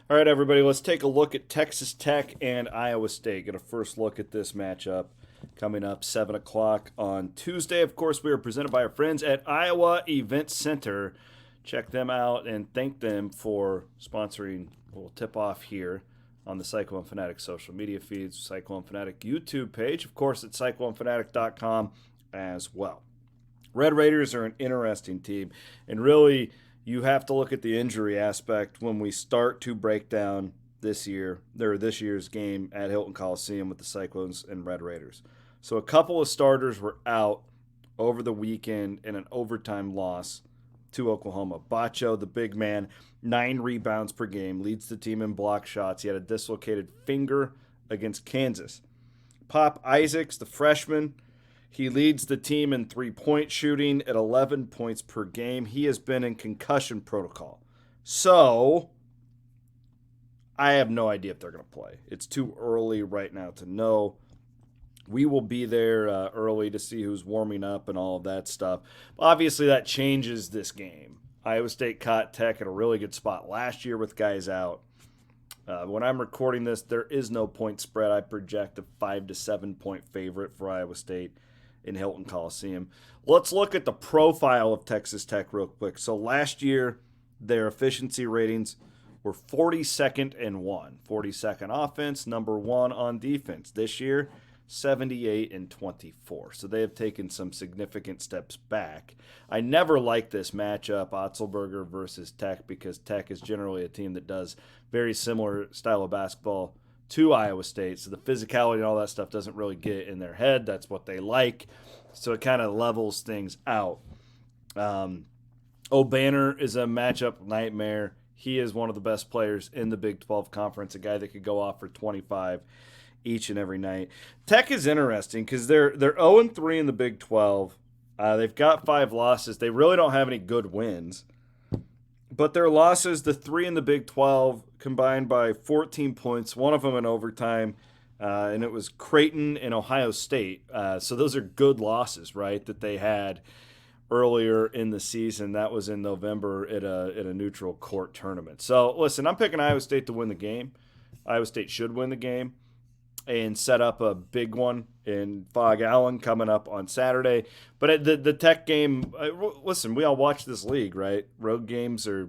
All right, everybody, let's take a look at Texas Tech and Iowa State. Get a first look at this matchup coming up 7 o'clock on Tuesday. Of course, we are presented by our friends at Iowa Event Center. Check them out and thank them for sponsoring a little tip off here on the Cyclone Fanatic social media feeds, Cyclone Fanatic YouTube page, of course, at cyclonefanatic.com as well. Red Raiders are an interesting team, and really, you have to look at the injury aspect when we start to break down this year's game at Hilton Coliseum with the Cyclones and Red Raiders. So a couple of starters were out over the weekend in an overtime loss to Oklahoma. Bacho, the big man, 9 rebounds per game, leads the team in block shots. He had a dislocated finger against Kansas. Pop Isaacs, the freshman, he leads the team in three-point shooting at 11 points per game. He has been in concussion protocol. So, I have no idea if they're going to play. It's too early right now to know. We will be there early to see who's warming up and all of that stuff. Obviously, that changes this game. Iowa State caught Tech at a really good spot last year with guys out. When I'm recording this, there is no point spread. I project a 5 to 7 point favorite for Iowa State in Hilton Coliseum. Let's look at the profile of Texas Tech real quick. So last year, their efficiency ratings were 42nd and 1. 42nd offense, number 1 on defense. This year, 78 and 24. So they have taken some significant steps back. I never like this matchup, Otzelberger versus Tech, because Tech is generally a team that does very similar style of basketball to Iowa State. So the physicality and all that stuff doesn't really get in their head. That's what they like. So it kind of levels things out. O'Banner is a matchup nightmare. He is one of the best players in the Big 12 Conference, a guy that could go off for 25 each and every night. Tech is interesting because they're 0-3 in the Big 12. They've got 5 losses. They really don't have any good wins. But their losses, the 3 in the Big 12, combined by 14 points, one of them in overtime, and it was Creighton and Ohio State. So those are good losses, right, that they had earlier in the season. That was in November at a neutral court tournament. So, listen, I'm picking Iowa State to win the game. Iowa State should win the game and set up a big one in Fog Allen coming up on Saturday. But at the Tech game, listen, we all watch this league, right? Road teams are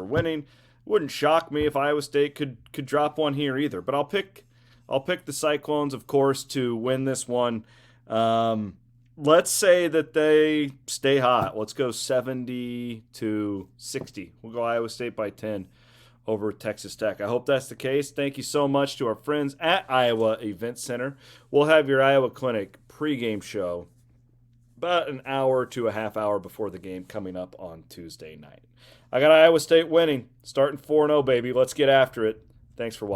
winning. Wouldn't shock me if Iowa State could drop one here either. But I'll pick the Cyclones, of course, to win this one. Let's say that they stay hot. Let's go 70-60. We'll go Iowa State by 10 over Texas Tech. I hope that's the case. Thank you so much to our friends at Iowa Event Center. We'll have your Iowa Clinic pregame show about an hour to a half hour before the game coming up on Tuesday night. I got Iowa State winning, starting 4-0, baby. Let's get after it. Thanks for watching.